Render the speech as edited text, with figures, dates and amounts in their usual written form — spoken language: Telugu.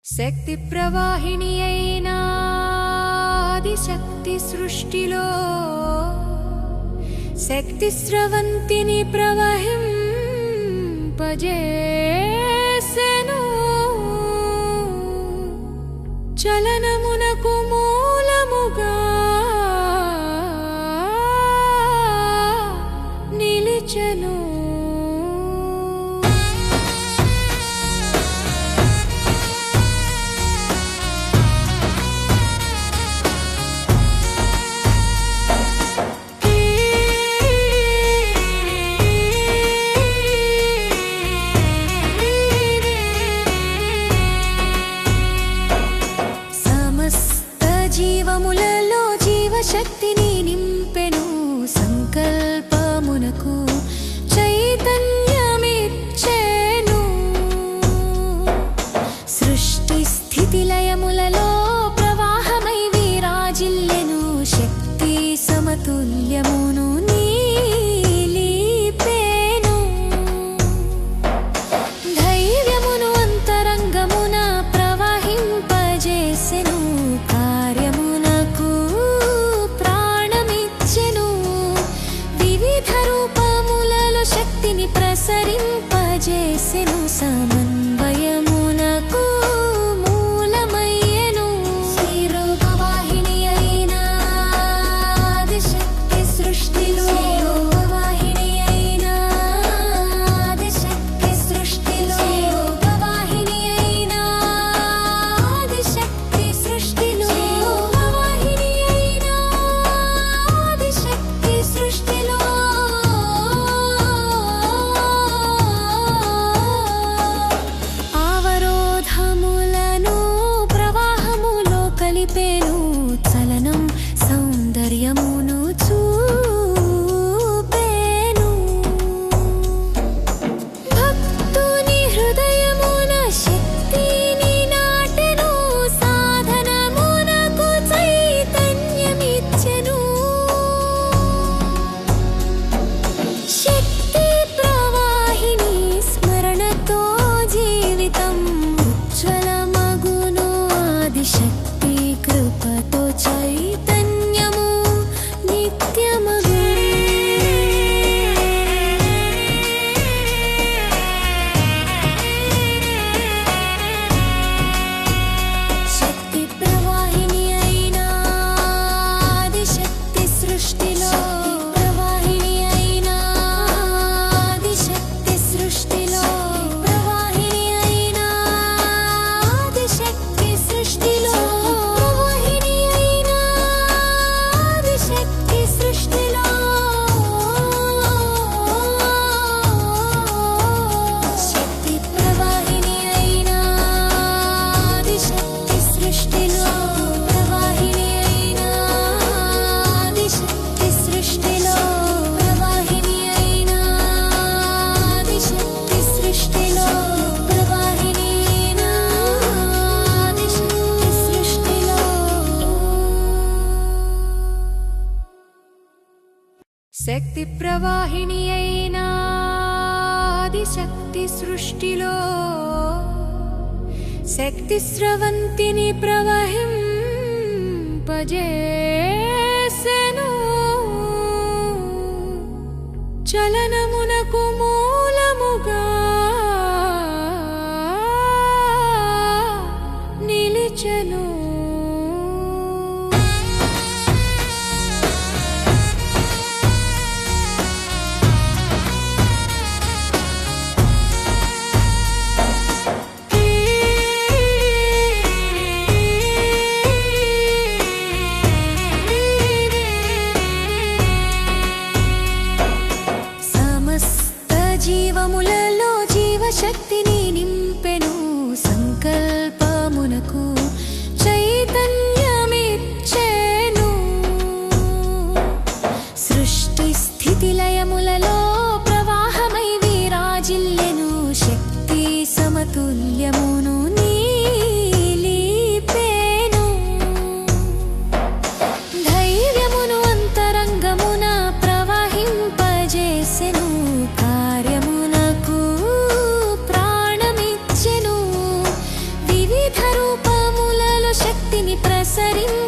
శక్తి ప్రవాహిని అయినా ఆదిశక్తి సృష్టిలో శక్తి స్రవంతిని ప్రవహింపజేసెను చలనమునకు మూలముగా నిలిచెను జీవములలో జీవశక్తిని నింపెను సంకల్పమునకు చైతన్యమిచ్చెను సృష్టి స్థితి లయములలో ప్రవాహమై విరాజిల్లెను శక్తి సమతుల్యమును నీలిపెను ధైర్యమును అంతరంగమున ప్రవహింపజేసెను శక్తిని ప్రసరింపజేసెను సమన్వయమునకు మూలమయ్యెను శ్రీరూపవాహిని అయిన ఆదిశక్తి సృష్టిలో శ్రీరూపవాహిని అయిన ఆదిశక్తి సృష్టిలో శ్రీరూపవాహిని అయిన ఆదిశక్తి సృష్టిలో శ్రీరూపవాహిని అయిన ఆదిశక్తి సృష్టిలో కలిపేను చలనం సౌందర్యమును చూపేను భక్తుని హృదయమున శక్తిని నాటెను సాధనమునకు చైతన్యమిచ్చెను శక్తి ప్రవాహిని స్మరణతో జీవితం ఉజ్వలమగును ఆదిశక్తి కృపతో చైతన్యము నిత్యమగు శక్తి ప్రవాహిని అయిన ఆదిశక్తి సృష్టిలో ప్రవాహిని అయిన ఆదిశక్తి సృష్టిలో ప్రవాహిని అయిన ఆదిశక్తి సృష్టిలో శక్తి ప్రవాహిని అయిన ఆదిశక్తి సృష్టిలో ప్రవాహిని అయిన ఆదిశక్తి సృష్టిలో ప్రవాహిని అయిన ఆదిశక్తి సృష్టిలో ప్రవాహిని అయిన ఆదిశక్తి సృష్టిలో శక్తి ప్రవాహిని అయిన ఆదిశక్తి సృష్టిలో శక్తి స్రవంతిని ప్రవహింపజేసెను చలనమునకు మూలముగా నిలిచెను జీవములలో జీవశక్తిని నింపెను సంకల్పమునకు శక్తిని ప్రసరింపజేసెను.